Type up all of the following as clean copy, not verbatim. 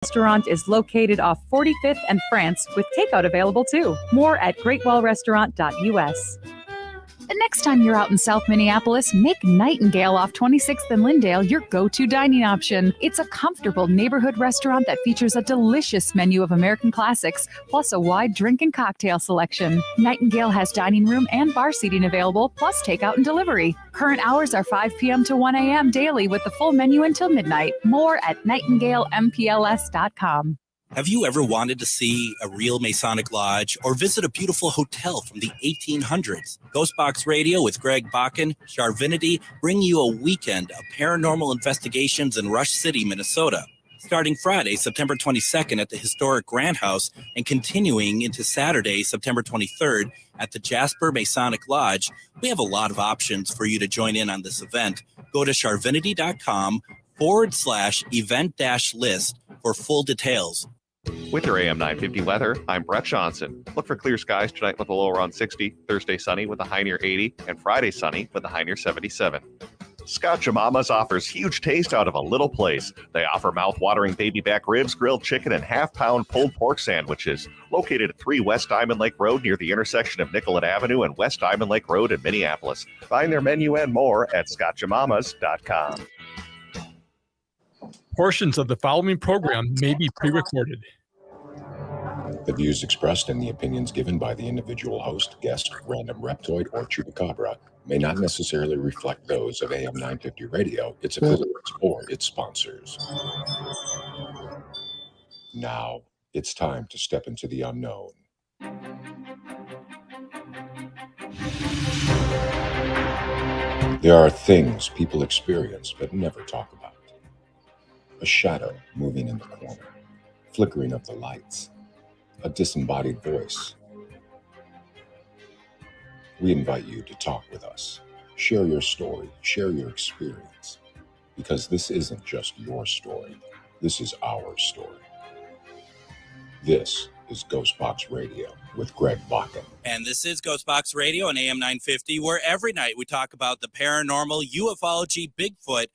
Restaurant is located off 45th and France with takeout available too. More at greatwellrestaurant.us. The next time you're out in South Minneapolis, make Nightingale off 26th and Lyndale your go-to dining option. It's a comfortable neighborhood restaurant that features a delicious menu of American classics, plus a wide drink and cocktail selection. Nightingale has dining room and bar seating available, plus takeout and delivery. Current hours are 5 p.m. to 1 a.m. daily with the full menu until midnight. More at nightingalempls.com. Have you ever wanted to see a real Masonic lodge or visit a beautiful hotel from the 1800s? GhostBox Radio with Greg Bakun, Charvinity bring you a weekend of paranormal investigations in Rush City, Minnesota. Starting Friday, September 22nd at the historic Grant House and continuing into Saturday, September 23rd at the Jasper Masonic Lodge, we have a lot of options for you to join in on this event. Go to charvinity.com/event-list for full details. With your AM 950 weather, I'm Brett Johnson. Look for clear skies tonight with a low around 60, Thursday sunny with a high near 80, and Friday sunny with a high near 77. Scotch Mama's offers huge taste out of a little place. They offer mouth-watering baby back ribs, grilled chicken, and half-pound pulled pork sandwiches. Located at 3 West Diamond Lake Road near the intersection of Nicollet Avenue and West Diamond Lake Road in Minneapolis. Find their menu and more at scotchamamas.com. Portions of the following program may be pre-recorded. The views expressed and the opinions given by the individual host, guest, random reptoid, or chupacabra may not necessarily reflect those of AM 950 Radio, its affiliates, or its sponsors. Now, it's time to step into the unknown. There are things people experience but never talk about. A shadow moving in the corner, flickering of the lights, a disembodied voice. We invite you to talk with us. Share your story, share your experience, because this isn't just your story. This is our story. This is GhostBox Radio with Greg Bakun. And this is GhostBox Radio on AM 950, where every night we talk about the paranormal, ufology, Bigfoot,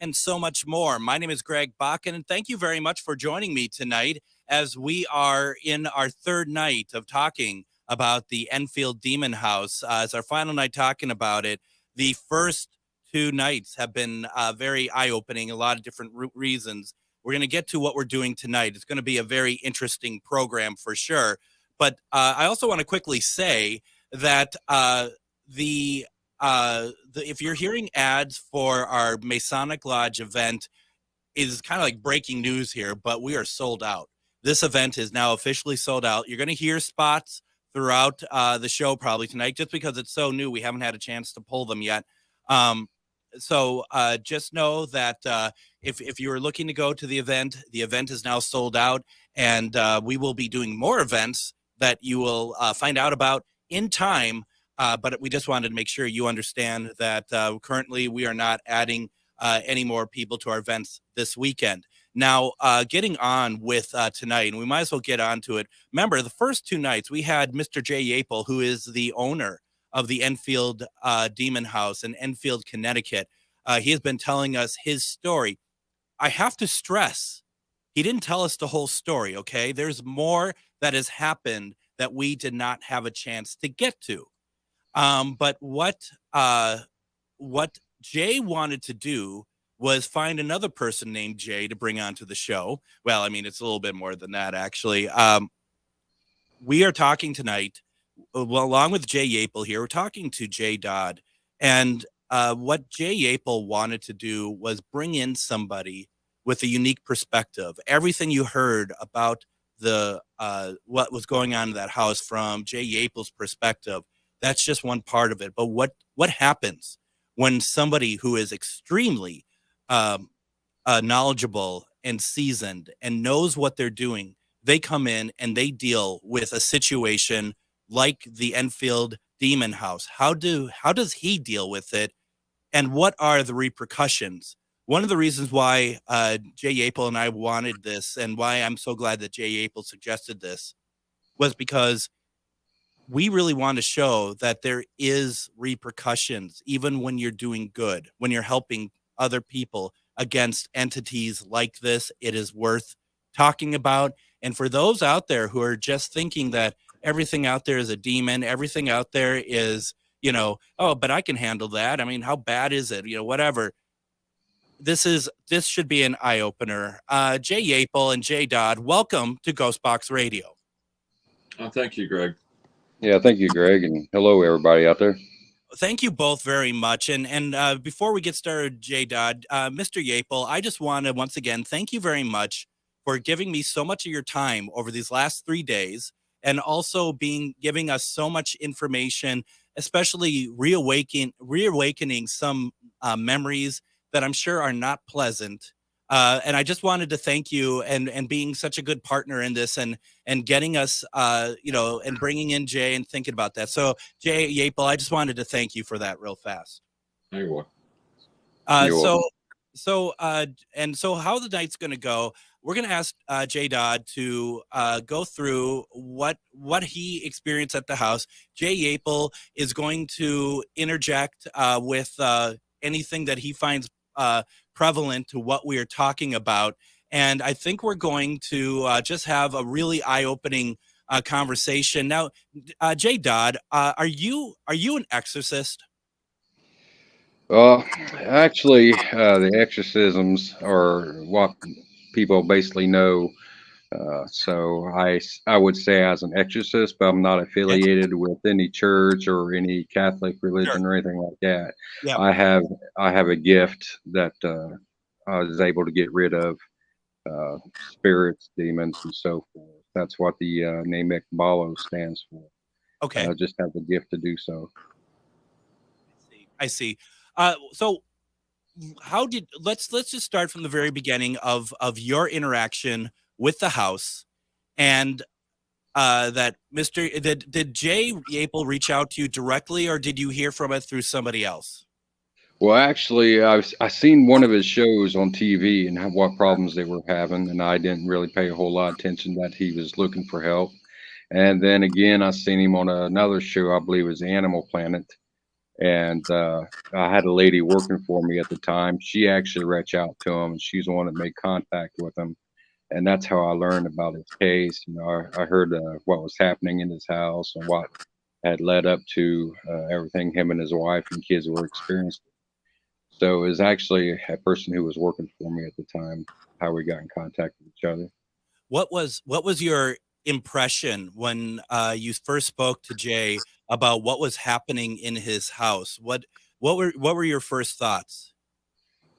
and so much more. My name is Greg Bakun, and thank you very much for joining me tonight as we are in our third night of talking about the Enfield Demon House. As our final night talking about it, the first 2 nights have been very eye-opening, a lot of different reasons. We're going to get to what we're doing tonight. It's going to be a very interesting program for sure. But I also want to quickly say that if you're hearing ads for our Masonic Lodge event, is kind of like breaking news here, but we are sold out. This event is now officially sold out. You're going to hear spots throughout the show probably tonight, just because it's so new. We haven't had a chance to pull them yet. So just know that if you were looking to go to the event is now sold out, and we will be doing more events that you will find out about in time. But we just wanted to make sure you understand that currently we are not adding any more people to our events this weekend. Now, getting on with tonight, and we might as well get on to it. Remember, the first 2 nights, we had Mr. Jay Yaple, who is the owner of the Enfield Demon House in Enfield, Connecticut. He has been telling us his story. I have to stress, he didn't tell us the whole story, okay? There's more that has happened that we did not have a chance to get to. But what Jay wanted to do was find another person named Jay to bring onto the show. Well, I mean, it's a little bit more than that, actually. We are talking tonight, well, along with Jayy Yaple here, we're talking to Jayy Dodd. And what Jayy Yaple wanted to do was bring in somebody with a unique perspective. Everything you heard about the what was going on in that house from Jayy Yaple's perspective, that's just one part of it. But what happens when somebody who is extremely knowledgeable and seasoned and knows what they're doing, they come in and they deal with a situation like the Enfield Demon House? How does he deal with it, and what are the repercussions? One of the reasons why Jayy Yaple and I wanted this, and why I'm so glad that Jayy Yaple suggested this, was because we really want to show that there is repercussions even when you're doing good, when you're helping other people against entities like this. It is worth talking about. And for those out there who are just thinking that everything out there is a demon, everything out there is, oh, but I can handle that. I mean, how bad is it? Whatever. This should be an eye opener. Jay Yaple and Jayy Dodd, welcome to GhostBox Radio. Oh, thank you, Greg. Yeah, thank you, Greg, and hello, everybody out there. Thank you both very much. And before we get started, Jayy Dodd, Mr. Yaple, I just want to once again thank you very much for giving me so much of your time over these last 3 days, and also giving us so much information, especially reawakening some memories that I'm sure are not pleasant. And I just wanted to thank you and being such a good partner in this and getting us, and bringing in Jay and thinking about that. So Jay Yaple, I just wanted to thank you for that real fast. You're welcome. So how the night's going to go, we're going to ask Jayy Dodd to go through what he experienced at the house. Jay Yaple is going to interject with anything that he finds prevalent to what we are talking about. And I think we're going to just have a really eye-opening conversation. Now, Jayy Dodd, are you an exorcist? Well, actually, the exorcisms are what people basically know. So I would say as an exorcist, but I'm not affiliated with any church or any Catholic religion or anything like that. Yeah. I have a gift that I was able to get rid of spirits, demons, and so forth. That's what the name Ekbalo stands for. Okay. I just have the gift to do so. I see. So let's just start from the very beginning of your interaction with the house, and did Jay Yaple reach out to you directly, or did you hear from it through somebody else? Well, actually, I seen one of his shows on TV and what problems they were having, and I didn't really pay a whole lot of attention that he was looking for help. And then again, I seen him on another show, I believe it was Animal Planet, and I had a lady working for me at the time. She actually reached out to him, and she's the one that made contact with him. And that's how I learned about his case. I heard what was happening in his house and what had led up to everything him and his wife and kids were experiencing. So it was actually a person who was working for me at the time, how we got in contact with each other. What was your impression when you first spoke to Jay about what was happening in his house? What were your first thoughts?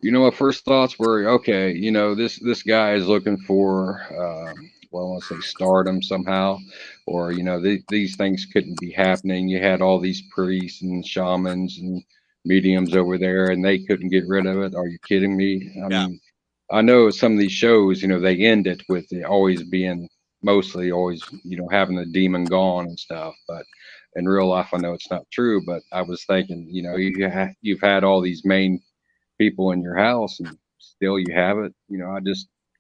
My first thoughts were, okay, this guy is looking for, I want to say stardom somehow, or, these things couldn't be happening. You had all these priests and shamans and mediums over there, and they couldn't get rid of it. Are you kidding me? I mean, I know some of these shows, they end it with it always being mostly always, having the demon gone and stuff. But in real life, I know it's not true. But I was thinking, you've had all these main people in your house and still you have it.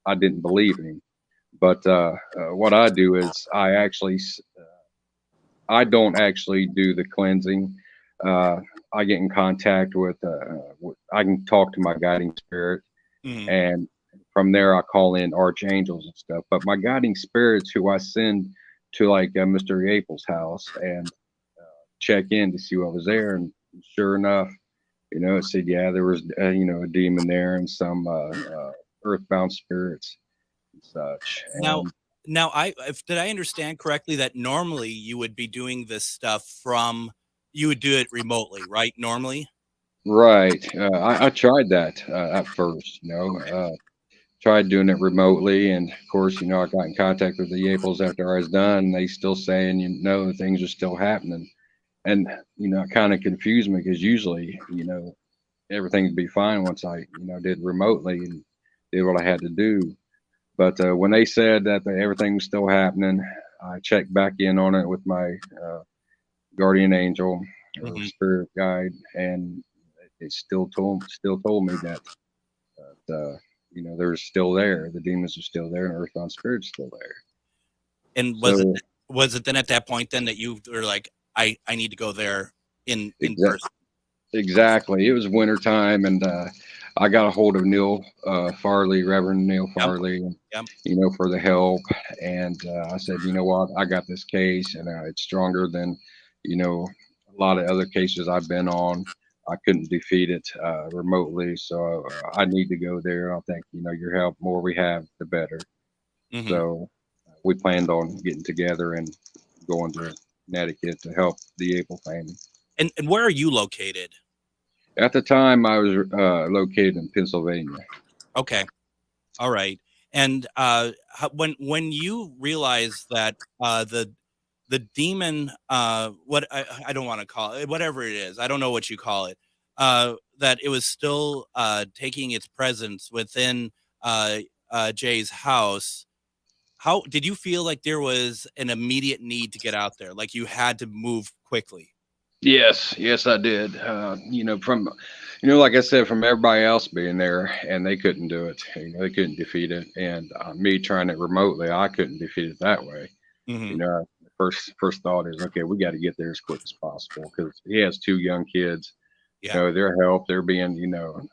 I didn't believe him. But what I do is I don't actually do the cleansing. I get in contact with I can talk to my guiding spirit, and from there I call in archangels and stuff. But my guiding spirits, who I send to like Mr. Yaple's house and check in to see what was there, and sure enough, it said, yeah, there was, a demon there and some earthbound spirits and such. Now, did I understand correctly that normally you would be doing this stuff you would do it remotely, right? Normally? Right. I tried that at first, tried doing it remotely. And of course, I got in contact with the Yaples after I was done, and they still saying, things are still happening. And, it kind of confused me because usually, everything would be fine once I, did remotely and did what I had to do. But when they said that everything was still happening, I checked back in on it with my guardian angel or spirit guide, and it still told me that, they're still there. The demons are still there, and earthbound spirits still there. And was it then at that point then that you were like, I need to go there in person? Exactly. It was wintertime, and I got a hold of Neil Farley, Reverend Neil Farley, Yep. you know, for the help. And I said, you know what, I got this case, and it's stronger than, you know, a lot of other cases I've been on. I couldn't defeat it remotely, so I need to go there. I think, you know, your help, more we have, the better. Mhm. So we planned on getting together and going to Connecticut to help the Yaple family. And where are you located? At the time, I was located in Pennsylvania. Okay. All right. And when you realize that the demon, what I don't want to call it, whatever it is, I don't know what you call it, that it was still taking its presence within Jay's house. How did you feel like there was an immediate need to get out there? Like you had to move quickly? Yes, I did. You know, from, you know, like I said, from everybody else being there, and they couldn't do it. You know, they couldn't defeat it, and me trying it remotely, I couldn't defeat it that way. You know, first thought is, okay, we got to get there as quick as possible, because he has 2 young kids. Yeah. You know, their help, they're being, you know,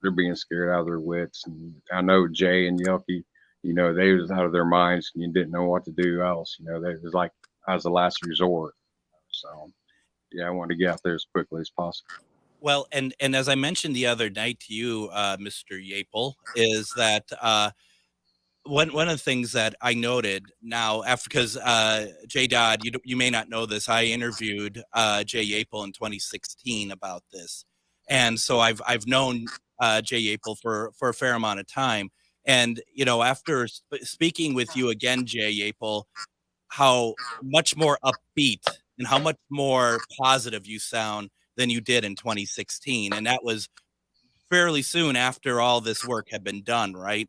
they're being scared out of their wits. And I know Jay and Yelky, you know, they was out of their minds, and you didn't know what to do else. You know, they was like as a last resort. So yeah, I wanted to get out there as quickly as possible. Well, and as I mentioned the other night to you, Mr. Yaple, is that one of the things that I noted now, after, because Jayy Dodd, you may not know this, I interviewed Jayy Yaple in 2016 about this, and so I've known Jayy Yaple for a fair amount of time, and you know, after speaking with you again, Jayy Yaple, how much more upbeat and how much more positive you sound than you did in 2016, and that was fairly soon after all this work had been done, right?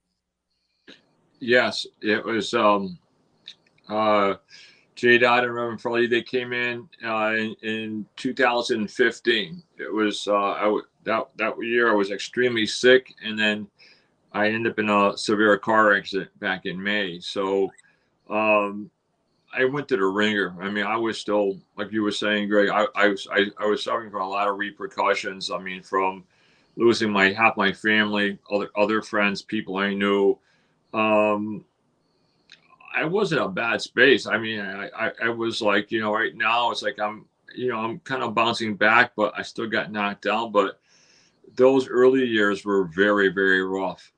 Yes, it was Jayy Dodd and Reverend Farley. They came in 2015. It was that year I was extremely sick, and then I ended up in a severe car accident back in May. So I went to the ringer. I mean, I was still, like you were saying, Greg, I was suffering from a lot of repercussions. I mean, from losing half my family, other friends, people I knew. I was in a bad space. I mean, I was like, you know, right now it's like I'm kind of bouncing back, but I still got knocked down. But those early years were very, very rough.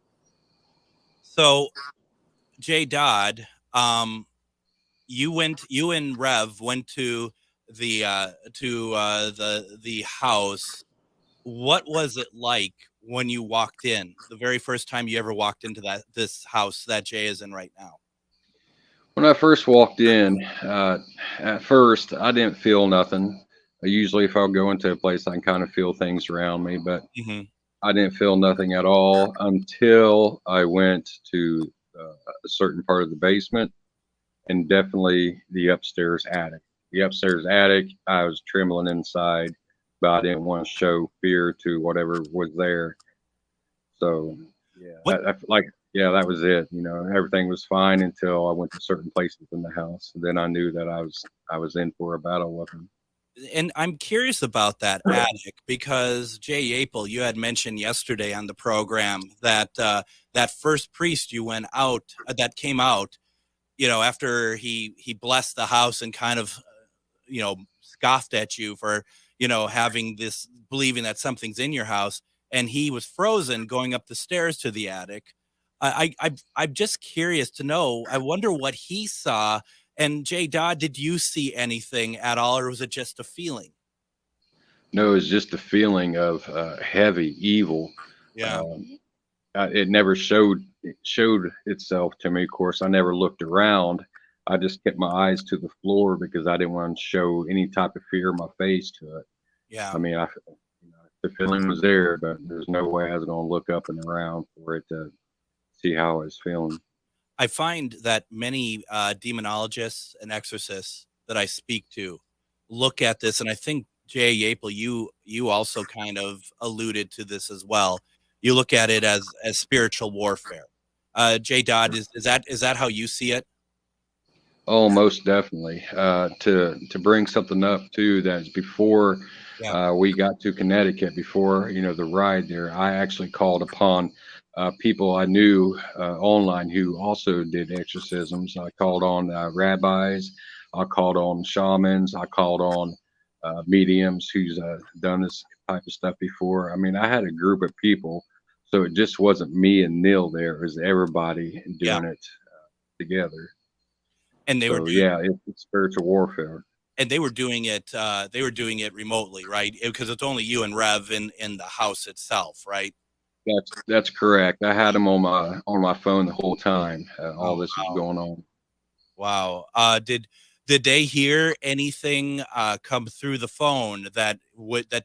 So, Jayy Dodd, you and Rev went to the house. What was it like when you walked in? The very first time you ever walked into this house that Jay is in right now? When I first walked in, at first I didn't feel nothing. Usually, if I'll go into a place, I can kind of feel things around me, but I didn't feel nothing at all until I went to a certain part of the basement, and definitely the upstairs attic. The upstairs attic, I was trembling inside, but I didn't want to show fear to whatever was there. So yeah, that was it. You know, everything was fine until I went to certain places in the house, and then I knew that I was in for a battle with him. And I'm curious about that attic, because Jayy Yaple, you had mentioned yesterday on the program that that first priest you went out, that came out, you know, after he blessed the house and kind of, you know, scoffed at you for, you know, having this, believing that something's in your house, and he was frozen going up the stairs to the attic. I'm just curious to know. I wonder what he saw. And Jayy Dodd, did you see anything at all, or was it just a feeling? No, it was just a feeling of heavy evil. Yeah. It never showed itself to me. Of course, I never looked around. I just kept my eyes to the floor because I didn't want to show any type of fear in my face to it. Yeah. I mean, the feeling was there, but there's no way I was going to look up and around for it to see how I was feeling. I find that many demonologists and exorcists that I speak to look at this, and I think Jayy Yaple, you also kind of alluded to this as well. You look at it as spiritual warfare. Jayy Dodd, is that how you see it? Oh, most definitely. To bring something up too that's before Yeah. We got to Connecticut before, the ride there. I actually called upon people I knew online who also did exorcisms. I called on rabbis. I called on shamans. I called on mediums who's done this type of stuff before. I mean, I had a group of people, so it just wasn't me and Neil there. It was everybody doing it together. And they were it's spiritual warfare. And they were doing it. They were doing it remotely, right? Because it's only you and Rev in the house itself, right? That's correct. I had them on my phone the whole time. All this was going on. Wow. Did they hear anything come through the phone that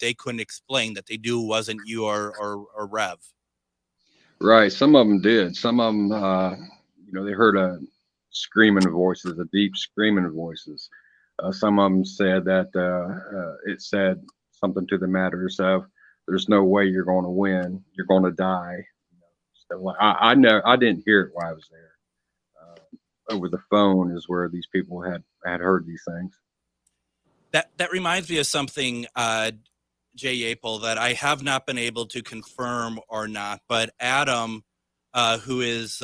they couldn't explain, that they knew wasn't you or Rev? Right. Some of them did. Some of them, they heard screaming voices, the deep screaming voices. Some of them said that it said something to the matters of, "There's no way you're going to win. You're going to die." So I didn't hear it while I was there. Over the phone is where these people had heard these things. That reminds me of something, Jay Yaple, that I have not been able to confirm or not. But Adam, who is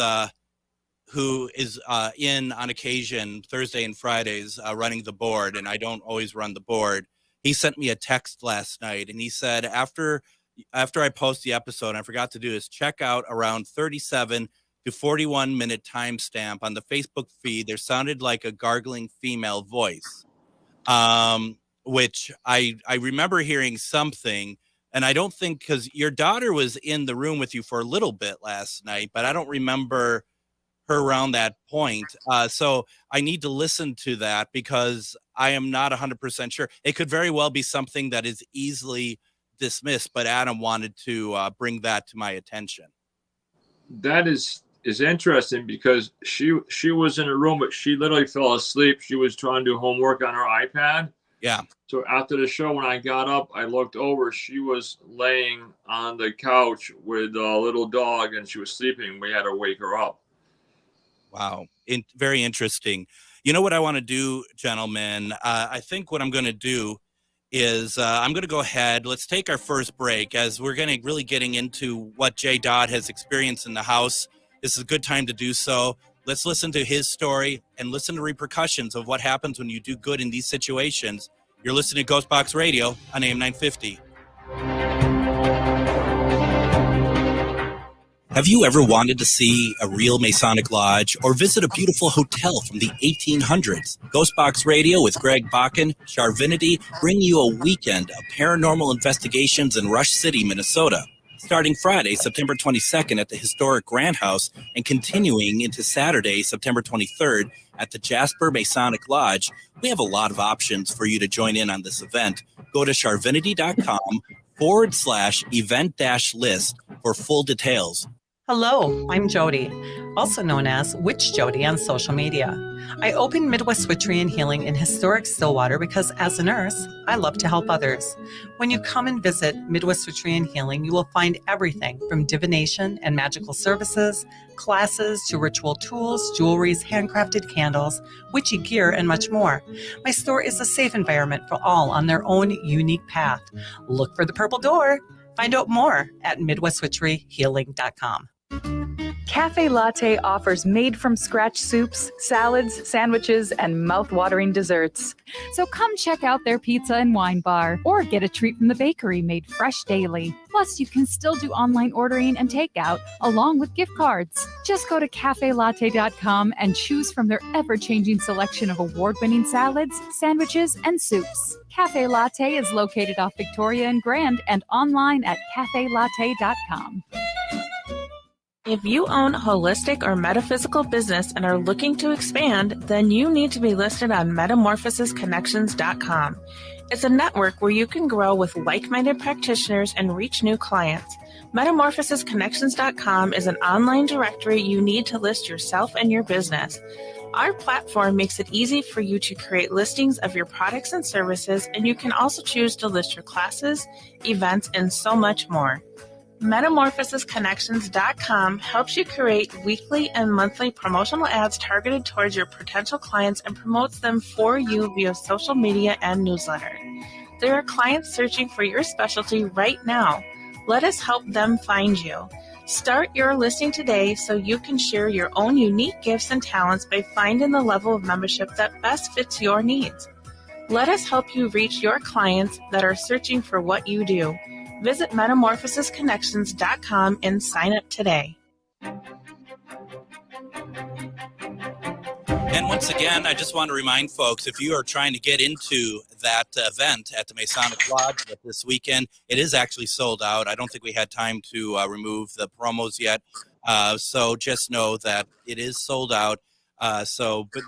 in on occasion Thursday and Fridays running the board, and I don't always run the board. He sent me a text last night, and he said after I post the episode, and I forgot to do this, check out around 37 to 41 minute timestamp on the Facebook feed. There sounded like a gargling female voice, which I remember hearing something. And I don't think, because your daughter was in the room with you for a little bit last night, but I don't remember her around that point. So I need to listen to that because I am not 100% sure. It could very well be something that is easily dismissed, but Adam wanted to bring that to my attention. That is interesting because she was in a room, but she literally fell asleep. She was trying to do homework on her iPad. Yeah. So after the show, when I got up, I looked over. She was laying on the couch with a little dog, and she was sleeping. We had to wake her up. Wow. Very interesting. You know what I want to do, gentlemen? I think what I'm going to do is I'm going to go ahead. Let's take our first break as we're going to really getting into what Jayy Dodd has experienced in the house. This is a good time to do so. Let's listen to his story and listen to repercussions of what happens when you do good in these situations. You're listening to GhostBox Radio on AM 950. Have you ever wanted to see a real Masonic lodge or visit a beautiful hotel from the 1800s? GhostBox Radio with Greg Bakun, Charvinity, bring you a weekend of paranormal investigations in Rush City, Minnesota. Starting Friday, September 22nd at the historic Grand House and continuing into Saturday, September 23rd at the Jasper Masonic Lodge, we have a lot of options for you to join in on this event. Go to charvinity.com/event-list for full details. Hello, I'm Jody, also known as Witch Jody on social media. I opened Midwest Witchery and Healing in historic Stillwater because as a nurse, I love to help others. When you come and visit Midwest Witchery and Healing, you will find everything from divination and magical services, classes to ritual tools, jewelries, handcrafted candles, witchy gear, and much more. My store is a safe environment for all on their own unique path. Look for the purple door. Find out more at MidwestWitcheryHealing.com. Cafe Latte offers made-from-scratch soups, salads, sandwiches, and mouth-watering desserts. So come check out their pizza and wine bar, or get a treat from the bakery made fresh daily. Plus, you can still do online ordering and takeout, along with gift cards. Just go to cafelatte.com and choose from their ever-changing selection of award-winning salads, sandwiches, and soups. Cafe Latte is located off Victoria and Grand and online at cafelatte.com. If you own a holistic or metaphysical business and are looking to expand, then you need to be listed on metamorphosisconnections.com. It's a network where you can grow with like-minded practitioners and reach new clients. Metamorphosisconnections.com is an online directory you need to list yourself and your business. Our platform makes it easy for you to create listings of your products and services, and you can also choose to list your classes, events, and so much more. Metamorphosisconnections.com helps you create weekly and monthly promotional ads targeted towards your potential clients and promotes them for you via social media and newsletter. There are clients searching for your specialty right now. Let us help them find you. Start your listing today so you can share your own unique gifts and talents by finding the level of membership that best fits your needs. Let us help you reach your clients that are searching for what you do. Visit metamorphosisconnections.com and sign up today. And once again, I just want to remind folks, if you are trying to get into that event at the Masonic Lodge this weekend, it is actually sold out. I don't think we had time to remove the promos yet. So just know that it is sold out. But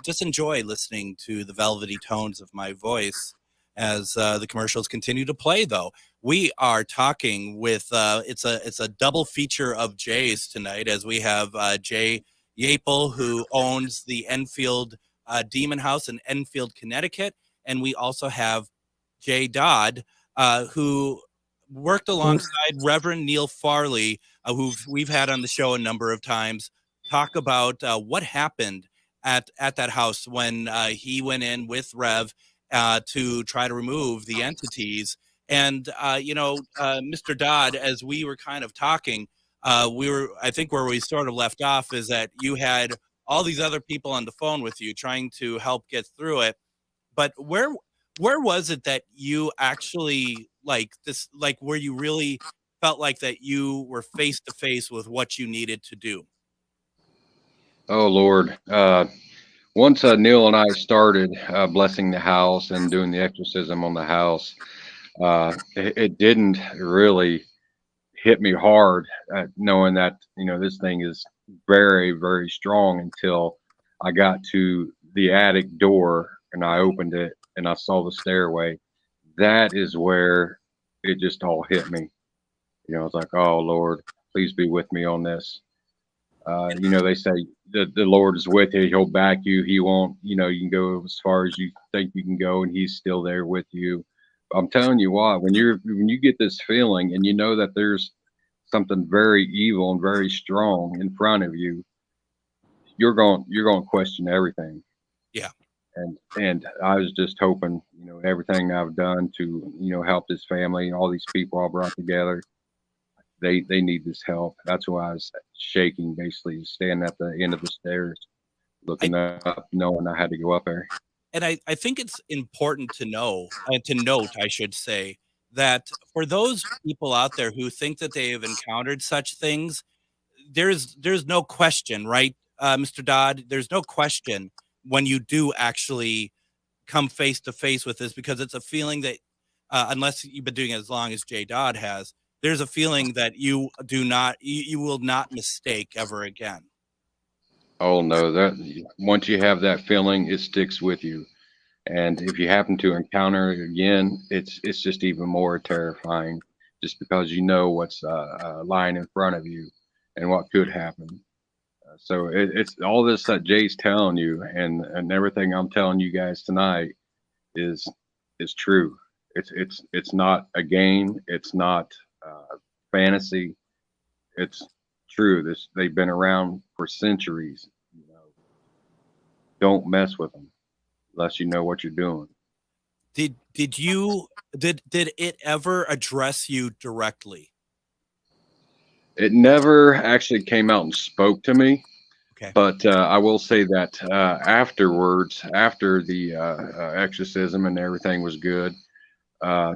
just enjoy listening to the velvety tones of my voice as the commercials continue to play, though. We are talking with, it's a double feature of Jay's tonight, as we have Jayy Yaple, who owns the Enfield Demon House in Enfield, Connecticut. And we also have Jayy Dodd, who worked alongside Reverend Neil Farley, who we've had on the show a number of times, talk about what happened at that house when he went in with Rev to try to remove the entities. And, Mr. Dodd, as we were kind of talking, I think where we sort of left off is that you had all these other people on the phone with you trying to help get through it. But where was it that you actually where you really felt like that you were face to face with what you needed to do? Oh, Lord. Once Neil and I started blessing the house and doing the exorcism on the house, it didn't really hit me hard, knowing that, this thing is very, very strong, until I got to the attic door and I opened it and I saw the stairway. That is where it just all hit me. I was like, oh, Lord, please be with me on this. They say that the Lord is with you. He'll back you. He won't, you can go as far as you think you can go, and he's still there with you. I'm telling you what, when you get this feeling and you know that there's something very evil and very strong in front of you, you're going to question everything. Yeah. And I was just hoping, everything I've done to, help this family, all these people I brought together, they need this help. That's why I was shaking, basically standing at the end of the stairs, looking up, knowing I had to go up there. And I think it's important to note, I should say, that for those people out there who think that they have encountered such things, there's no question, right, Mr. Dodd? There's no question when you do actually come face to face with this, because it's a feeling that, unless you've been doing it as long as Jayy Dodd has, there's a feeling that you will not mistake ever again. Oh no, that once you have that feeling, it sticks with you. And if you happen to encounter it again, it's just even more terrifying, just because you know what's lying in front of you and what could happen. So it's all this that Jay's telling you, and everything I'm telling you guys tonight is true. It's not a game. It's not fantasy. It's true. They've been around for centuries. Don't mess with them unless you know what you're doing. Did it ever address you directly? It never actually came out and spoke to me. Okay. But I will say that afterwards, after the exorcism and everything was good, I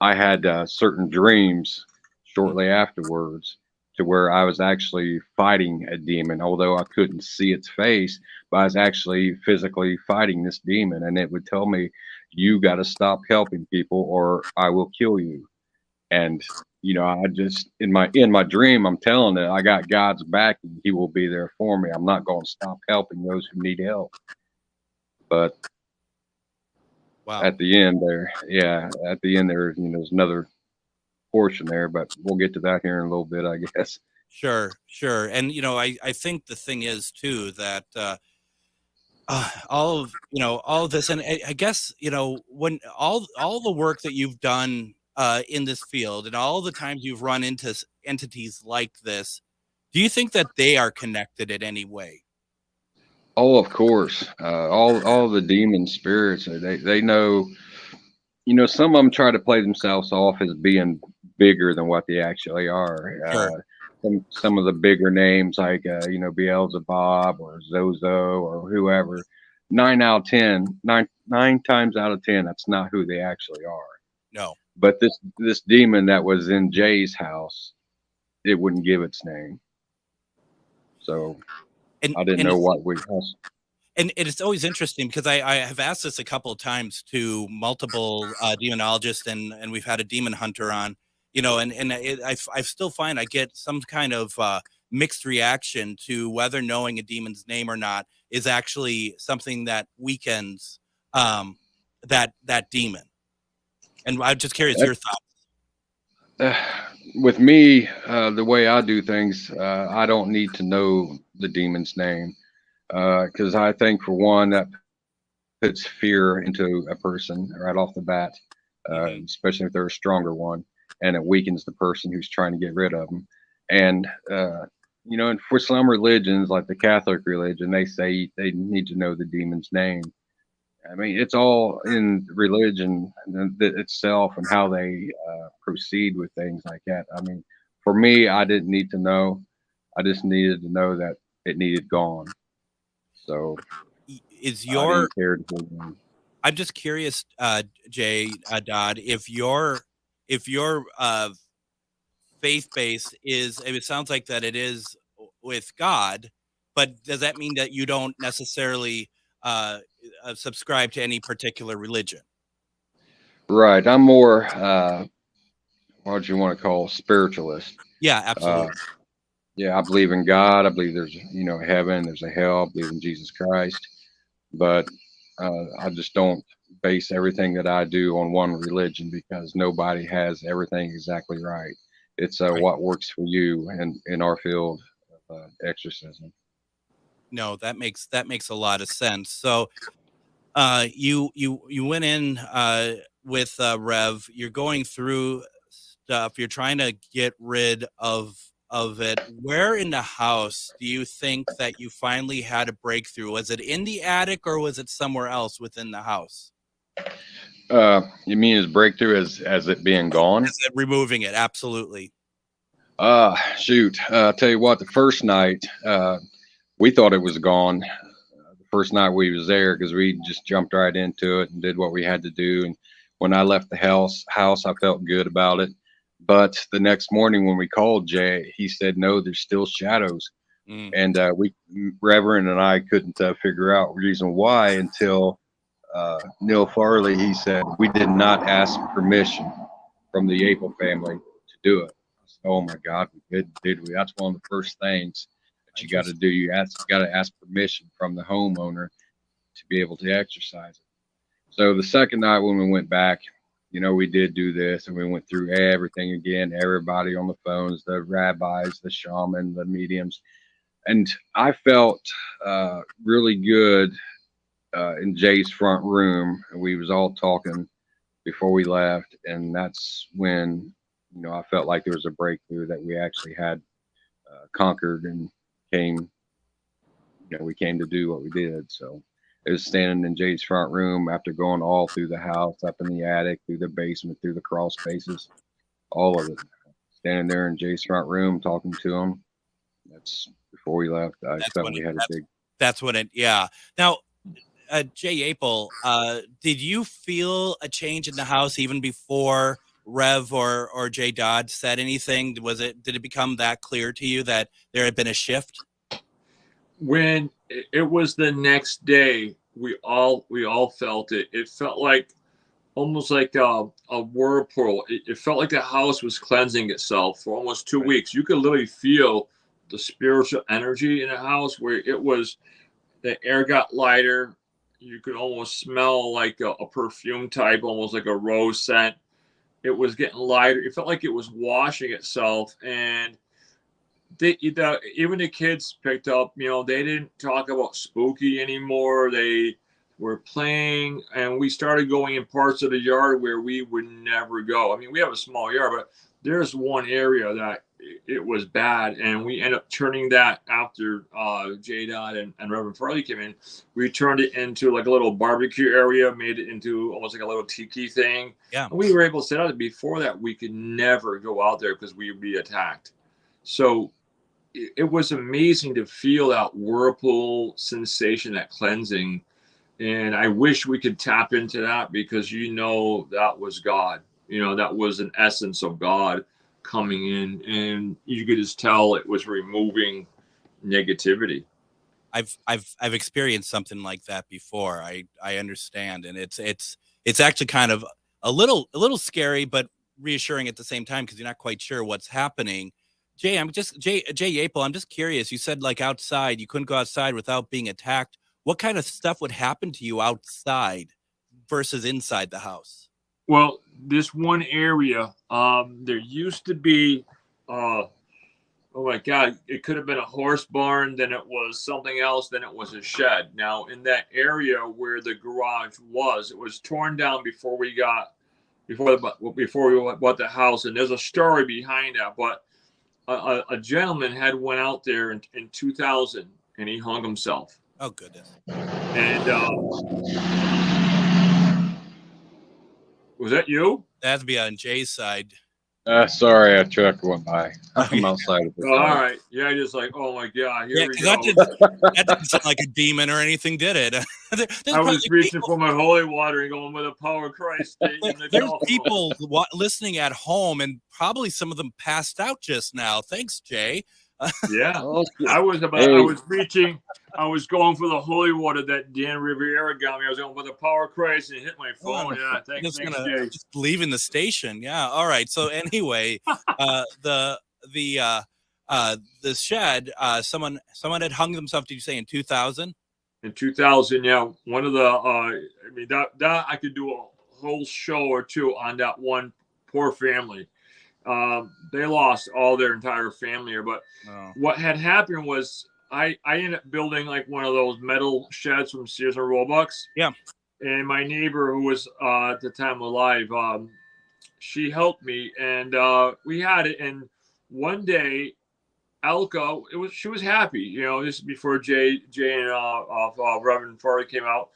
had certain dreams shortly afterwards, to where I was actually fighting a demon, although I couldn't see its face, but I was actually physically fighting this demon. And it would tell me, you got to stop helping people or I will kill you. And, I just, in my dream, I'm telling it, I got God's back and he will be there for me. I'm not going to stop helping those who need help. But wow. At the end there, there's another portion there, but we'll get to that here in a little bit, I guess. Sure. And, I think the thing is too, that, all of this, and I guess, when all the work that you've done, in this field and all the times you've run into entities like this, do you think that they are connected in any way? Oh, of course. All the demon spirits, they know some of them try to play themselves off as being bigger than what they actually are. Sure. Some of the bigger names like Beelzebub or Zozo or whoever, 9 times out of 10, that's not who they actually are. No. But this demon that was in Jay's house, it wouldn't give its name. So I didn't know what we. And it's always interesting because I have asked this a couple of times to multiple demonologists, and we've had a demon hunter on, I still find I get some kind of mixed reaction to whether knowing a demon's name or not is actually something that weakens that demon. And I'm just curious your thoughts. With me, the way I do things, I don't need to know the demon's name. Because I think, for one, that puts fear into a person right off the bat, especially if they're a stronger one, and it weakens the person who's trying to get rid of them. And, and for some religions, like the Catholic religion, they say they need to know the demon's name. I mean, it's all in religion itself and how they proceed with things like that. I mean, for me, I didn't need to know. I just needed to know that it needed gone. So I'm just curious, Jayy Dodd, if your faith base is, it sounds like that it is with God, but does that mean that you don't necessarily subscribe to any particular religion? Right. I'm more, what do you want to call, spiritualist? Yeah, absolutely. Yeah, I believe in God. I believe there's, a heaven, there's a hell. I believe in Jesus Christ. But I just don't base everything that I do on one religion, because nobody has everything exactly right. It's Right. what works for you and in our field of exorcism. No, that makes a lot of sense. So you went in with Rev. You're going through stuff. You're trying to get rid of it. Where in the house do you think that you finally had a breakthrough? Was it in the attic or was it somewhere else within the house? You mean as breakthrough as it being gone? As it removing it, absolutely. Shoot. I'll tell you what, the first night we thought it was gone. The first night we was there, because we just jumped right into it and did what we had to do. And when I left the house, I felt good about it. But the next morning when we called Jay, he said, no, there's still shadows. And Reverend and I couldn't figure out the reason why until Neil Farley, he said, we did not ask permission from the Yaple family to do it. I said, oh my God, we did we? That's one of the first things that you got to do. You got to ask permission from the homeowner to be able to exercise it. So the second night when we went back, we did do this, and we went through everything again, everybody on the phones, the rabbis, the shaman, the mediums. And I felt really good in Jay's front room. And we was all talking before we left. And that's when, I felt like there was a breakthrough, that we actually had conquered and we came to do what we did. So it was standing in Jay's front room after going all through the house, up in the attic, through the basement, through the crawl spaces, all of it. Standing there in Jay's front room, talking to him. That's before we left. I felt we had a big. That's when it. Yeah. Now, Jay Yaple, did you feel a change in the house even before Rev or Jayy Dodd said anything? Did it become that clear to you that there had been a shift? When it was the next day, we all felt it. It felt like almost like a whirlpool. It felt like the house was cleansing itself for almost 2 weeks. You could literally feel the spiritual energy in the house, where the air got lighter. You could almost smell like a perfume type, almost like a rose scent. It was getting lighter. It felt like it was washing itself. And even the kids picked up, they didn't talk about spooky anymore. They were playing, and we started going in parts of the yard where we would never go. I mean, we have a small yard, but there's one area that it was bad. And we ended up turning that after Jayy Dodd and Reverend Farley came in. We turned it into like a little barbecue area, made it into almost like a little tiki thing. Yeah. And we were able to set out. Before that, we could never go out there because we would be attacked. So it was amazing to feel that whirlpool sensation, that cleansing. And I wish we could tap into that, because that was God. That was an essence of God coming in, and you could just tell it was removing negativity. I've experienced something like that before. I understand, and it's actually kind of a little scary, but reassuring at the same time, because you're not quite sure what's happening. Jay Yaple, I'm just curious. You said like outside, you couldn't go outside without being attacked. What kind of stuff would happen to you outside versus inside the house? Well, this one area, there used to be, oh my God, it could have been a horse barn, then it was something else, then it was a shed. Now, in that area where the garage was, it was torn down before we bought the house, and there's a story behind that. But a gentleman had went out there in 2000, and he hung himself. Oh, goodness. And was that you? That'd be on Jay's side. Sorry, a truck went by. I'm outside of the all right. Yeah, just like, oh my God, here we go. That didn't sound like a demon or anything, did it? I was reaching for my holy water and going with the power of Christ. There's people listening at home, and probably some of them passed out just now. Thanks, Jay. Yeah, I was going for the holy water that Dan Riviera got me. I was going for the power of Christ and hit my phone. Yeah, thanks, Jay. Just leaving the station. Yeah, all right. So anyway, the shed. Someone had hung themselves. Did you say in 2000? In 2000, yeah. One of the that I could do a whole show or two on that one poor family. They lost all their entire family here, but what had happened was I ended up building like one of those metal sheds from Sears and Roebuck. Yeah. And my neighbor, who was at the time alive, she helped me, and we had it. And one day, Elka, she was happy. This is before Jay and Reverend Farley came out.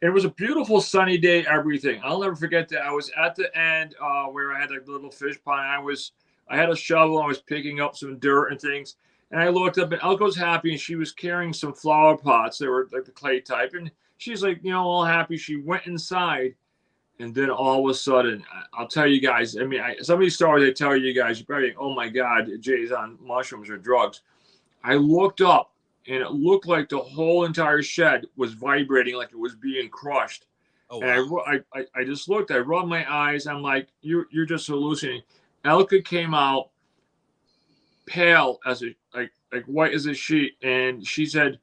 It was a beautiful sunny day, everything. I'll never forget that. I was at the end where I had a little fish pond. I had a shovel. I was picking up some dirt and things. And I looked up, and Elka was happy, and she was carrying some flower pots. They were like the clay type. And she's like, all happy. She went inside. And then all of a sudden, I'll tell you guys, some of these stories I tell you guys, you probably think, oh my God, Jay's on mushrooms or drugs. I looked up, and it looked like the whole entire shed was vibrating, like it was being crushed. Oh, wow. And I just looked. I rubbed my eyes. I'm like, you're just hallucinating. Elka came out pale as like white as a sheet, and she said,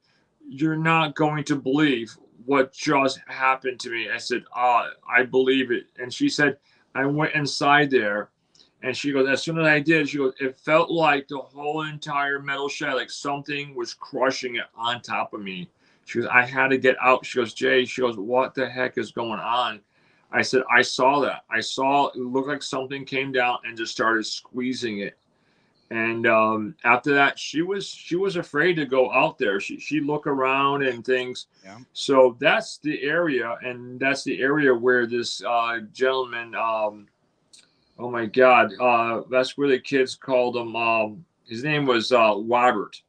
"You're not going to believe what just happened to me." I said, I believe it. And she said, I went inside there. And she goes, as soon as I did, she goes, it felt like the whole entire metal shed, like something was crushing it on top of me. She goes, I had to get out. She goes, Jay, she goes, what the heck is going on? I said, I saw that. I saw it looked like something came down and just started squeezing it. And after that, she was afraid to go out there. She looked around and things. Yeah. So that's the area, and that's the area where this gentleman. Oh my God, that's where the kids called him. His name was Robert,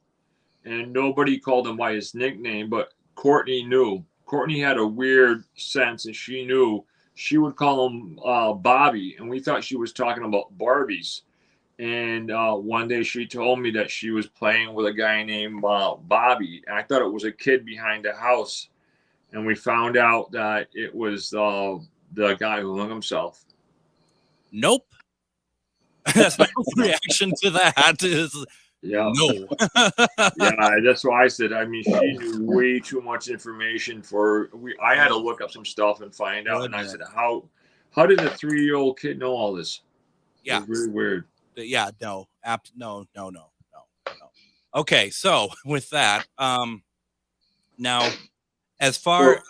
and nobody called him by his nickname. But Courtney knew. Courtney had a weird sense, and she knew. She would call him Bobby, and we thought she was talking about Barbies. And one day she told me that she was playing with a guy named Bobby. And I thought it was a kid behind the house. And we found out that it was the guy who hung himself. Nope. That's my reaction to that is no. Yeah, that's why I said, she knew way too much information I had to look up some stuff and find out. And I said, how did a 3-year-old kid know all this? Yeah. It was really weird. Yeah, no. Okay, so with that, now as far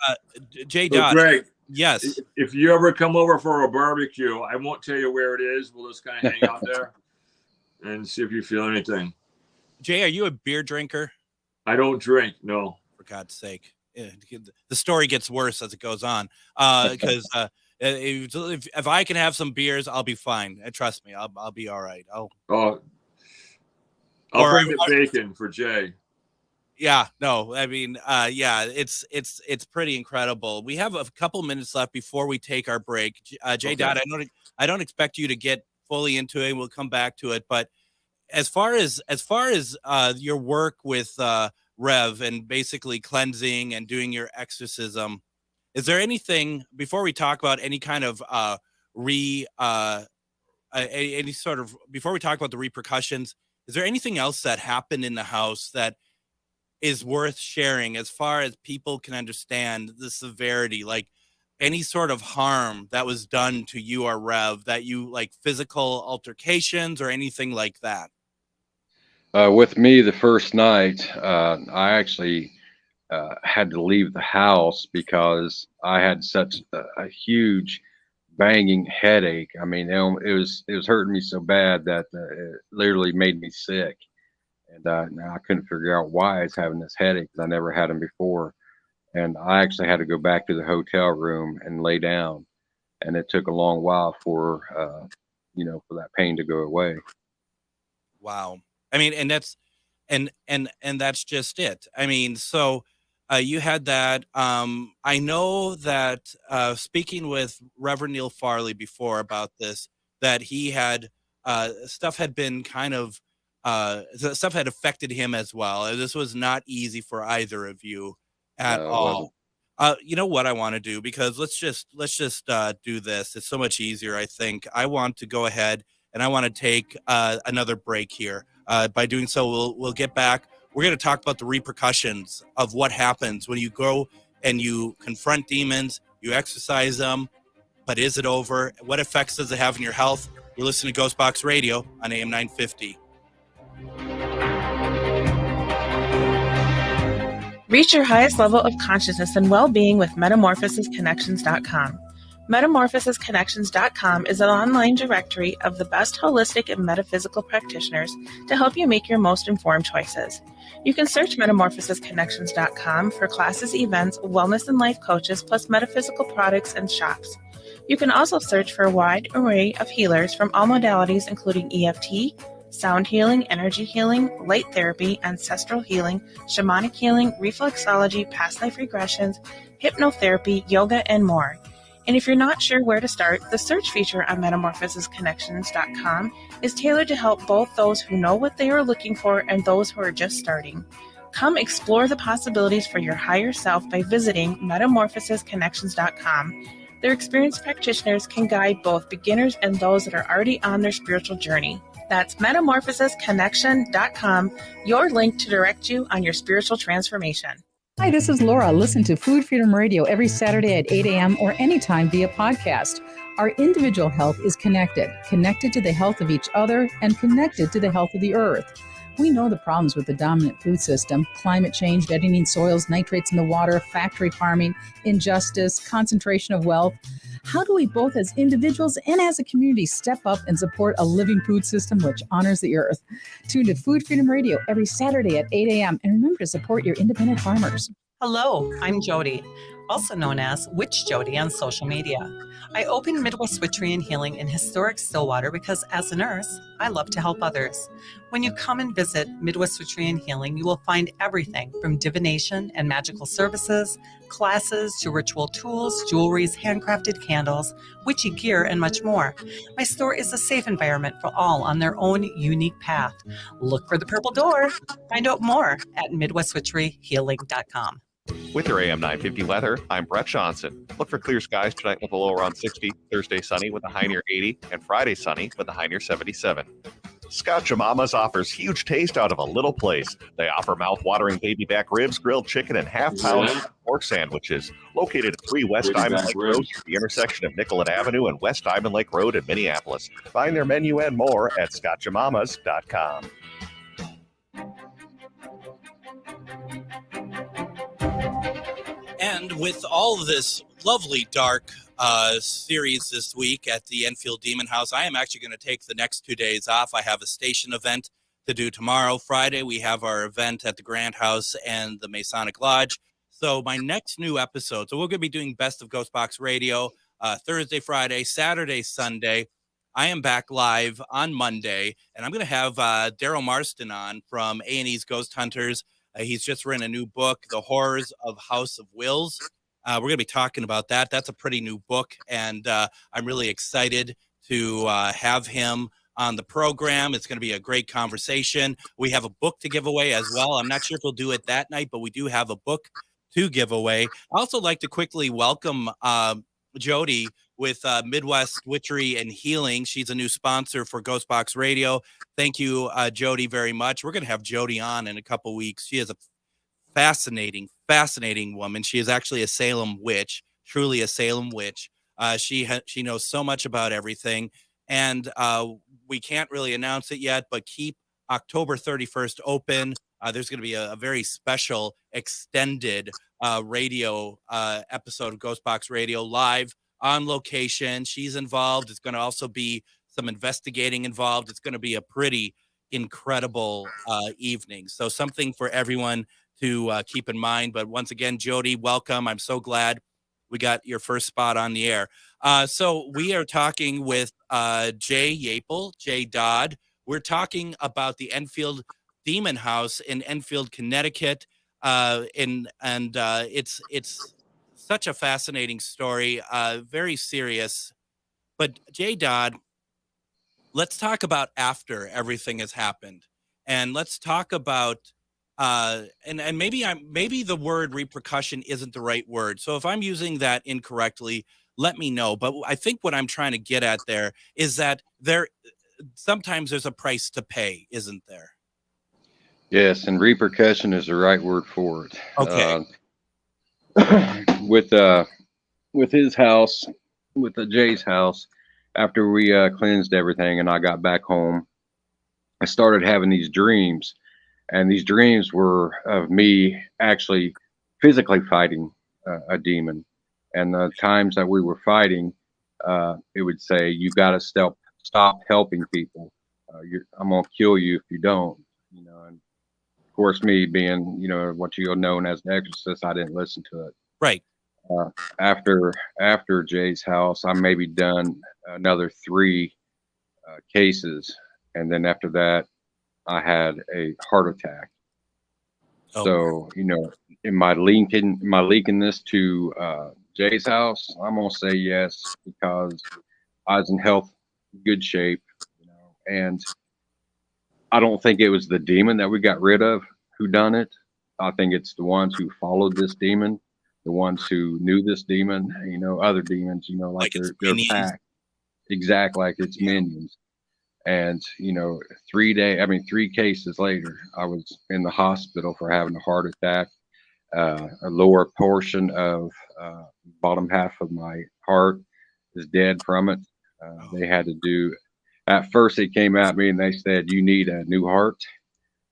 Jayy Dodd, Greg, yes. If you ever come over for a barbecue, I won't tell you where it is. We'll just kind of hang out there. and see if you feel anything. Jay, are you a beer drinker? I don't drink. No. For God's sake. The story gets worse as it goes on. Because if I can have some beers, I'll be fine. Trust me, I'll be all right. I'll bring the bacon for Jay. Yeah, no, I mean, it's pretty incredible. We have a couple minutes left before we take our break. Jayy Dodd, I don't expect you to get fully into it. We'll come back to it, but as far as your work with Rev and basically cleansing and doing your exorcism, is there anything before we talk about any kind of before we talk about the repercussions? Is there anything else that happened in the house that is worth sharing as far as people can understand the severity, like any sort of harm that was done to you or Rev, that you like physical altercations or anything like that? With me, the first night, I actually had to leave the house because I had such a huge banging headache. I mean, it was hurting me so bad that it literally made me sick. And now I couldn't figure out why I was having this headache because I never had them before. And I actually had to go back to the hotel room and lay down. And it took a long while for that pain to go away. Wow. I mean, and that's just it. I mean, so you had that. I know that speaking with Reverend Neil Farley before about this, that he had stuff had been kind of stuff had affected him as well. This was not easy for either of you at all. You know what I want to do, because let's just do this. It's so much easier. I think I want to go ahead and I want to take another break here. By doing so, we'll get back. We're going to talk about the repercussions of what happens when you go and you confront demons, you exorcise them, but is it over? What effects does it have on your health? You're listening to GhostBox Radio on AM 950. Reach your highest level of consciousness and well-being with metamorphosisconnections.com. Metamorphosisconnections.com is an online directory of the best holistic and metaphysical practitioners to help you make your most informed choices. You can search metamorphosisconnections.com for classes, events, wellness and life coaches, plus metaphysical products and shops. You can also search for a wide array of healers from all modalities, including EFT, sound healing, energy healing, light therapy, ancestral healing, shamanic healing, reflexology, past life regressions, hypnotherapy, yoga, and more. And if you're not sure where to start, the search feature on metamorphosisconnections.com is tailored to help both those who know what they are looking for and those who are just starting. Come explore the possibilities for your higher self by visiting metamorphosisconnections.com. Their experienced practitioners can guide both beginners and those that are already on their spiritual journey. That's metamorphosisconnection.com, your link to direct you on your spiritual transformation. Hi, this is Laura. Listen to Food Freedom Radio every Saturday at 8 a.m. or anytime via podcast. Our individual health is connected to the health of each other and connected to the health of the earth. We know the problems with the dominant food system: climate change, deadening soils, nitrates in the water, factory farming, injustice, concentration of wealth. How do we both as individuals and as a community step up and support a living food system which honors the earth? Tune to Food Freedom Radio every Saturday at 8 a.m. and remember to support your independent farmers. Hello, I'm Jody, also known as Witch Jody on social media. I open Midwest Witchery and Healing in historic Stillwater because as a nurse, I love to help others. When you come and visit Midwest Witchery and Healing, you will find everything from divination and magical services, classes to ritual tools, jewelries, handcrafted candles, witchy gear, and much more. My store is a safe environment for all on their own unique path. Look for the purple door. Find out more at MidwestWitcheryHealing.com. With your AM 950 weather, I'm Brett Johnson. Look for clear skies tonight with a low around 60, Thursday sunny with a high near 80, and Friday sunny with a high near 77. Scotch Mama's offers huge taste out of a little place. They offer mouth-watering baby back ribs, grilled chicken, and half-pound pork sandwiches. Located at 3 West Diamond Lake Road, the intersection of Nicollet Avenue and West Diamond Lake Road in Minneapolis. Find their menu and more at scotchamamas.com. And with all of this lovely dark series this week at the Enfield Demon House. I am actually going to take the next 2 days off. I have a station event to do tomorrow. Friday, we have our event at the Grand House and the Masonic Lodge. So my next new episode, so we're going to be doing Best of GhostBox Radio Thursday, Friday, Saturday, Sunday. I am back live on Monday, and I'm going to have Daryl Marston on from A&E's Ghost Hunters. He's just written a new book, The Horrors of House of Wills. We're going to be talking about that. That's a pretty new book, and I'm really excited to have him on the program. It's going to be a great conversation. We have a book to give away as well. I'm not sure if we'll do it that night, but we do have a book to give away. I also like to quickly welcome Jody with Midwest Witchery and Healing. She's a new sponsor for GhostBox Radio. Thank you, Jody, very much. We're going to have Jody on in a couple weeks. She is a fascinating woman. She is actually a Salem witch, truly a Salem witch. She knows so much about everything, and we can't really announce it yet, but keep October 31st open. There's going to be a very special extended radio episode of GhostBox Radio live on location. She's involved. It's going to also be some investigating involved. It's going to be a pretty incredible evening. So something for everyone to keep in mind. But once again, Jody, welcome. I'm so glad we got your first spot on the air. So we are talking with Jayy Yaple, Jayy Dodd. We're talking about the Enfield Demon House in Enfield, Connecticut. It's such a fascinating story, very serious. But Jayy Dodd, let's talk about after everything has happened, and let's talk about and maybe the word repercussion isn't the right word. So if I'm using that incorrectly, let me know. But I think what I'm trying to get at there is that sometimes there's a price to pay, isn't there? Yes, and repercussion is the right word for it. Okay. With his house, with Jay's house, after we cleansed everything and I got back home, I started having these dreams, and these dreams were of me actually physically fighting a demon. And the times that we were fighting, it would say, "You got to stop helping people. I'm gonna kill you if you don't." You know, and of course, me being, what you're known as an exorcist, I didn't listen to it. Right. After Jay's house, I maybe done another 3 cases, and then after that, I had a heart attack. Oh. So, in my linking this to Jay's house, I'm gonna say yes, because I was in good shape, and I don't think it was the demon that we got rid of who done it. I think it's the ones who followed this demon, the ones who knew this demon, other demons, like their pack. Exactly, like it's minions. And, 3 cases later, I was in the hospital for having a heart attack. A lower portion of bottom half of my heart is dead from it. They had to do, at first they came at me and they said, "You need a new heart."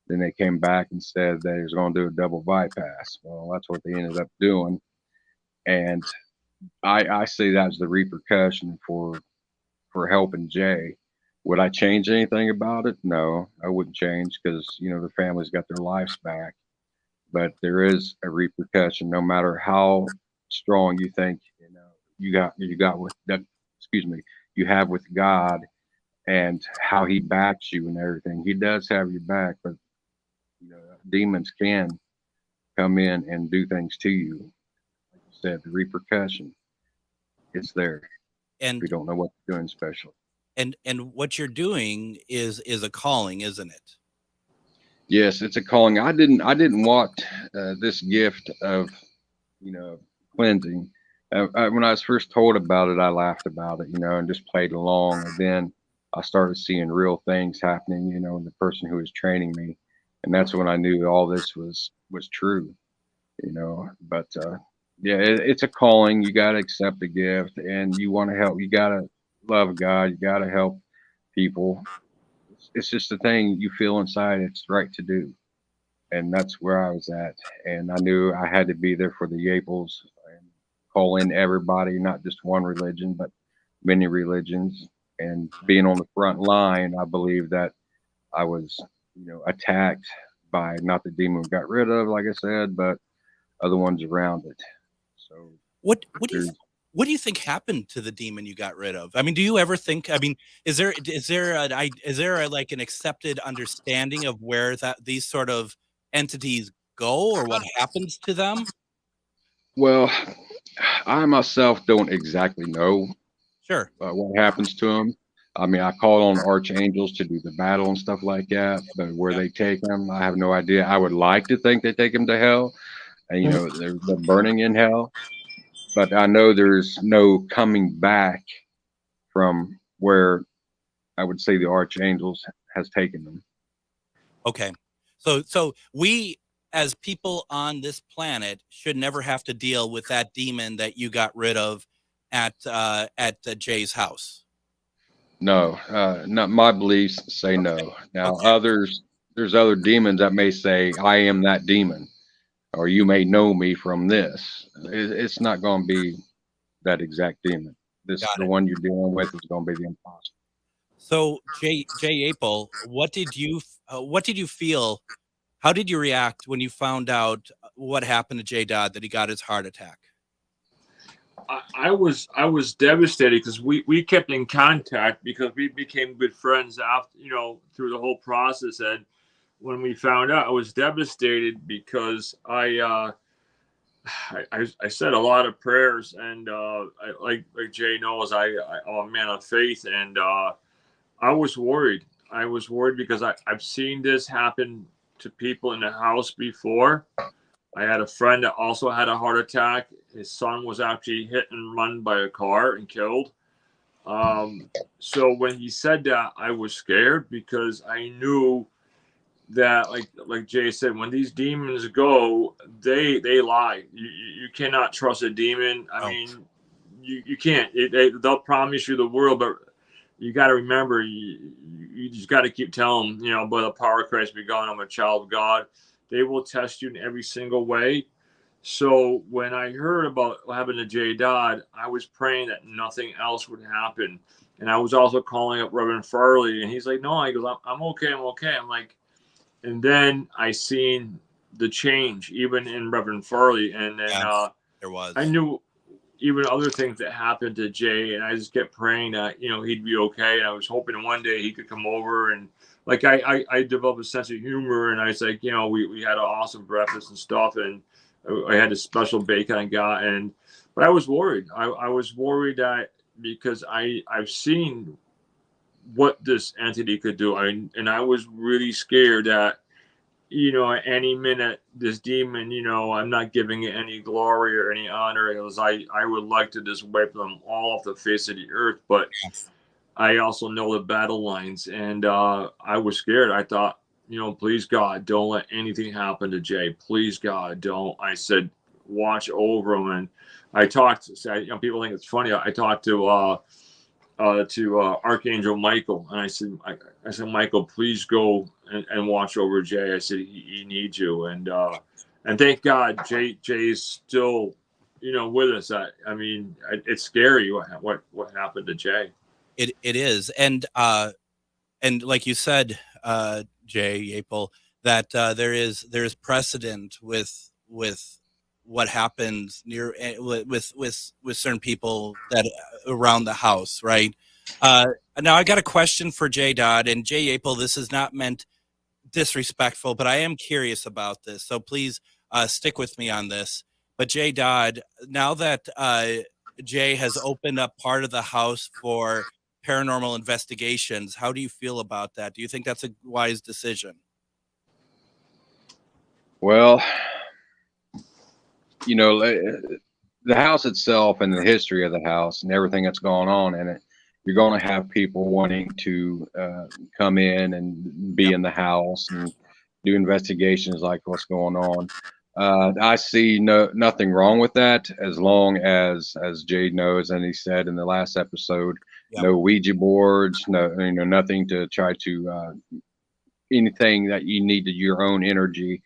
Then they came back and said they was going to do a double bypass. Well, that's what they ended up doing. And I say that's the repercussion for helping Jay. Would I change anything about it? No, I wouldn't change, because, the family's got their lives back. But there is a repercussion, no matter how strong you think, you got with that, you have with God, and how he backs you and everything. He does have your back, but demons can come in and do things to you. Like you said, the repercussion, it's there. And we don't know what you're doing special. And what you're doing is a calling, isn't it? Yes, it's a calling. I didn't want this gift of, cleansing. When I was first told about it, I laughed about it, and just played along. And then I started seeing real things happening, in the person who was training me. And that's when I knew all this was true, but it's a calling. You got to accept the gift, and you want to help. You got to love God. You got to help people. It's just a thing you feel inside it's right to do. And that's where I was at. And I knew I had to be there for the Yaples and call in everybody, not just one religion, but many religions. And being on the front line, I believe that I was, attacked by not the demon we got rid of, like I said, but other ones around it. So What do you think happened to the demon you got rid of? I mean, do you ever think? I mean, is there like an accepted understanding of where these sort of entities go or what happens to them? Well, I myself don't exactly know Sure. what happens to them. I mean, I call on archangels to do the battle and stuff like that, but where they take them, I have no idea. I would like to think they take them to hell, and they're burning in hell, but I know there's no coming back from where I would say the archangels has taken them. Okay, so we as people on this planet should never have to deal with that demon that you got rid of at Jay's house. No, not my beliefs say no. Now, there's other demons that may say, I am that demon, or you may know me from this. It's not going to be that exact demon. The one you're dealing with is going to be the imposter. So, Jay Yaple, what did you feel? How did you react when you found out what happened to Jayy Dodd, that he got his heart attack? I was devastated because we kept in contact because we became good friends after, through the whole process. And when we found out, I was devastated because I said a lot of prayers, and like Jay knows, I'm a man of faith, and I was worried. I was worried because I've seen this happen to people in the house before. I had a friend that also had a heart attack. His son was actually hit and run by a car and killed. So when he said that, I was scared because I knew that, like Jay said, when these demons go, they lie. You cannot trust a demon. I mean, you can't. They'll promise you the world, but you got to remember, you just got to keep telling them, by the power of Christ be gone, I'm a child of God. They will test you in every single way. So when I heard about what happened to Jayy Dodd, I was praying that nothing else would happen. And I was also calling up Reverend Farley, and he's like, no, he goes, I'm okay. I'm like, and then I seen the change even in Reverend Farley. And then there was, I knew even other things that happened to Jay, and I just kept praying that, he'd be okay. And I was hoping one day he could come over, and like I developed a sense of humor, and I was like, we had an awesome breakfast and stuff, and I had a special bacon I got, but I was worried. I was worried that because I've seen what this entity could do, and I was really scared that, at any minute this demon, I'm not giving it any glory or any honor. It was I would like to just wipe them all off the face of the earth, but I also know the battle lines, and I was scared. I thought, please God, don't let anything happen to Jay. Please God, don't. I said, watch over him. And I talked. People think it's funny. I talked to Archangel Michael, and I said, Michael, please go and watch over Jay. I said he needs you, and thank God Jay's still, with us. I mean, it's scary what happened to Jay. It is, and like you said, Jay Yaple, that there is precedent with what happens with certain people that around the house, right? Now I got a question for Jayy Dodd, and Jay Yaple, this is not meant disrespectful, but I am curious about this, so please stick with me on this. But Jayy Dodd, now that Jay has opened up part of the house for paranormal investigations, how do you feel about that? Do you think that's a wise decision? Well, the house itself and the history of the house and everything that's gone on in it, you're going to have people wanting to come in and be in the house and do investigations like what's going on. I see nothing wrong with that, as long as Jay knows, and he said in the last episode, no Ouija boards, nothing to try to anything that you needed your own energy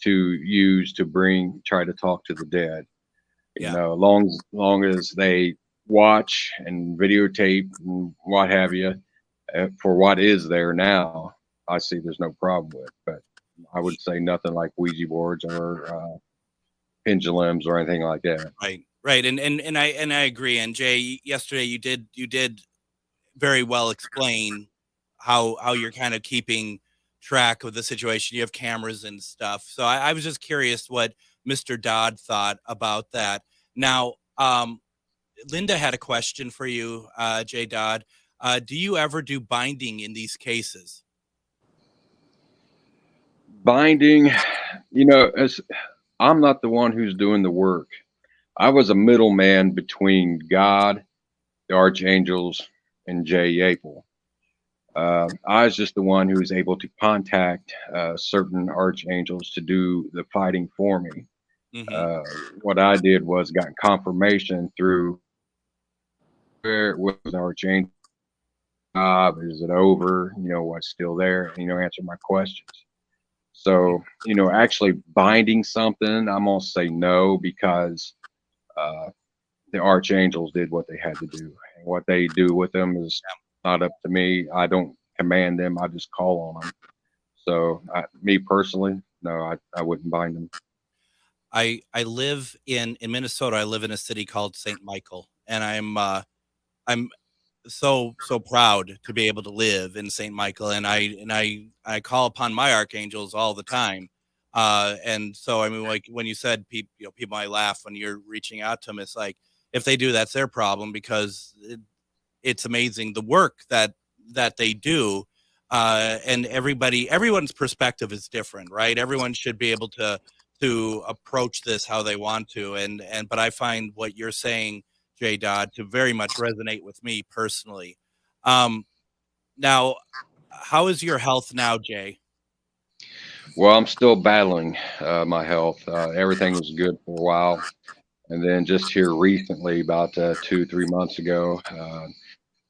to use to try to talk to the dead. You know, long as they watch and videotape and what have you, for what is there now, I see there's no problem with. But I would say nothing like Ouija boards or pendulums or anything like that. Right. And I agree. And Jay, yesterday you did very well explain how you're kind of keeping track of the situation. You have cameras and stuff. So I was just curious what Mr. Dodd thought about that. Now, Linda had a question for you, Jayy Dodd. Do you ever do binding in these cases? Binding, you know, as I'm not the one who's doing the work. I was a middleman between God, the archangels, and Jay Yaple. I was just the one who was able to contact certain archangels to do the fighting for me. What I did was got confirmation through where it was the archangel. Is it over? You know, what's still there? You know, answer my questions. So, you know, actually binding something, I'm gonna say no, because the archangels did what they had to do. And what they do with them is not up to me. I don't command them. I just call on them. So, me personally, no, I wouldn't bind them. I live in Minnesota. I live in a city called St. Michael, and I'm so proud to be able to live in St. Michael, and I call upon my archangels all the time. And so, I mean, like when you said people might laugh when you're reaching out to them, it's like, if they do, that's their problem, because it's amazing the work that they do. And everyone's perspective is different, right? Everyone should be able to approach this how they want to. But I find what you're saying, Jayy Dodd, to very much resonate with me personally. Now, how is your health now, Jay? Well, I'm still battling my health. Everything was good for a while. And then just here recently, about 2-3 months ago,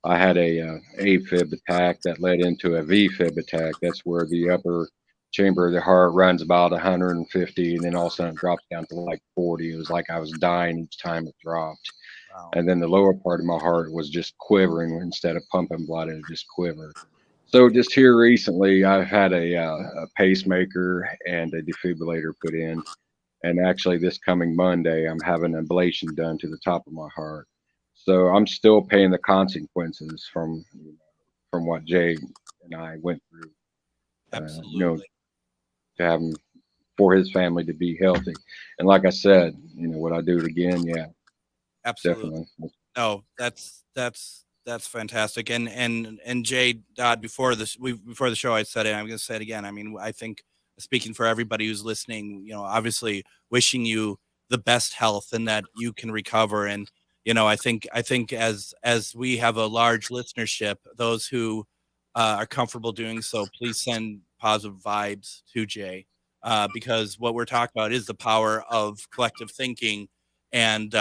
I had a AFib attack that led into a VFib attack. That's where the upper chamber of the heart runs about 150, and then all of a sudden it drops down to like 40. It was like I was dying each time it dropped. Wow. And then the lower part of my heart was just quivering. Instead of pumping blood, it just quivered. So just here recently, I've had a pacemaker and a defibrillator put in. And actually this coming Monday, I'm having an ablation done to the top of my heart. So I'm still paying the consequences from what Jay and I went through. Absolutely. You know, to have him, for his family to be healthy. And like I said, you know, would I do it again? Yeah. Absolutely. Definitely. No, that's fantastic. And Jayy Dodd, before the show, I said it, I'm going to say it again. I mean, I think, speaking for everybody who's listening, you know, obviously wishing you the best health and that you can recover. And, you know, I think as we have a large listenership, those who are comfortable doing so, please send positive vibes to Jay, because what we're talking about is the power of collective thinking. And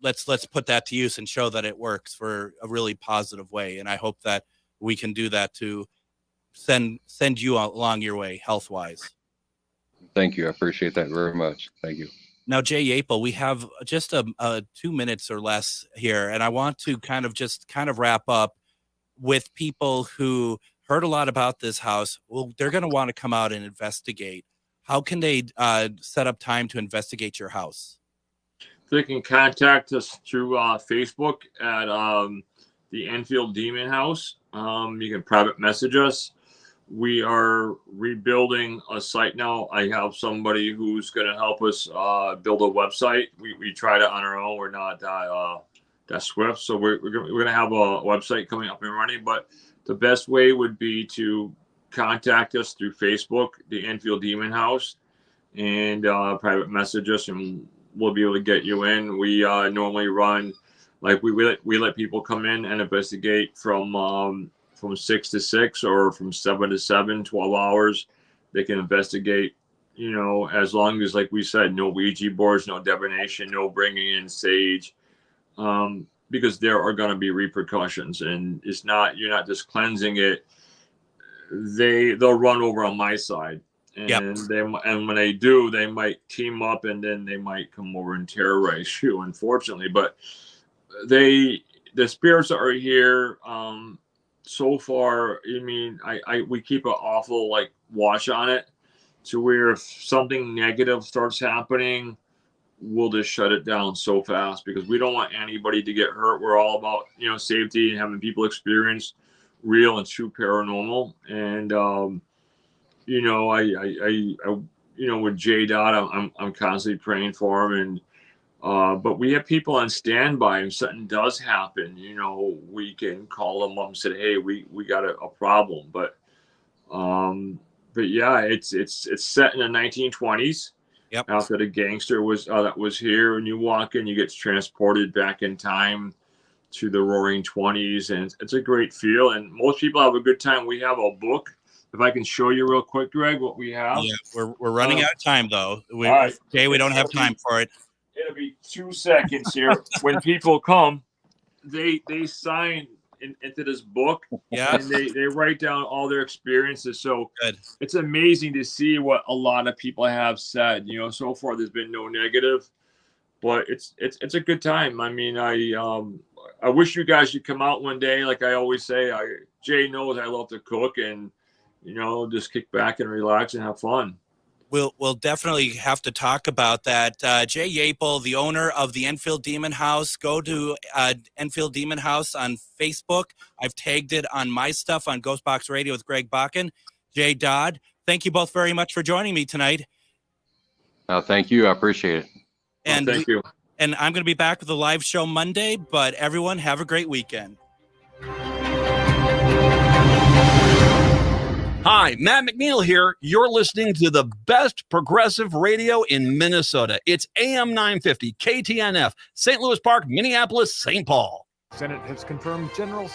let's put that to use and show that it works for a really positive way. And I hope that we can do that to send you along your way health wise. Thank you. I appreciate that very much. Thank you. Now, Jay Yaple, we have just 2 minutes or less here, and I want to kind of wrap up with people who heard a lot about this house. Well, they're going to want to come out and investigate. How can they set up time to investigate your house? They can contact us through Facebook at the Enfield Demon House. You can private message us. We are rebuilding a site now. I have somebody who's going to help us build a website. We tried it on our own. We're not that swift. So we're going to have a website coming up and running. But the best way would be to contact us through Facebook, the Enfield Demon House, and private message us, and we'll be able to get you in. We normally run, like we let people come in and investigate from 6 to 6 or from 7 to 7, 12 hours. They can investigate, you know, as long as, like we said, no Ouija boards, no divination, no bringing in sage, because there are going to be repercussions, and you're not just cleansing it. They'll run over on my side, And when they do, they might team up, and then they might come over and terrorize you, unfortunately. But the spirits that are here, so far, I mean, we keep an awful watch on it, to where if something negative starts happening, we'll just shut it down so fast, because we don't want anybody to get hurt. We're all about, safety and having people experience real and true paranormal. And, with Jayy Dodd, I'm constantly praying for him. And, but we have people on standby. If something does happen, we can call them up and say, hey, we got a problem. But yeah, it's set in the 1920s. Yep. After the gangster that was here, and you walk in, you get transported back in time to the Roaring 20s, and it's a great feel. And most people have a good time. We have a book. If I can show you real quick, Greg, what we have. Yeah, we're running out of time though. All right. Jay, we don't have time for it. It'll be 2 seconds here. When people come, they sign into this book. Yeah. And they write down all their experiences. So Good. It's amazing to see what a lot of people have said. So far there's been no negative, but it's a good time. I mean, I wish you guys should come out one day. Like I always say, Jay knows I love to cook, and just kick back and relax and have fun. We'll definitely have to talk about that. Jay Yaple, the owner of the Enfield Demon House. Go to Enfield Demon House on Facebook. I've tagged it on my stuff on GhostBox Radio with Greg Bakun. Jayy Dodd, thank you both very much for joining me tonight. Thank you. I appreciate it. And thank you. And I'm going to be back with a live show Monday, but everyone have a great weekend. Hi, Matt McNeil here. You're listening to the best progressive radio in Minnesota. It's AM 950, KTNF, St. Louis Park, Minneapolis, St. Paul. Senate has confirmed General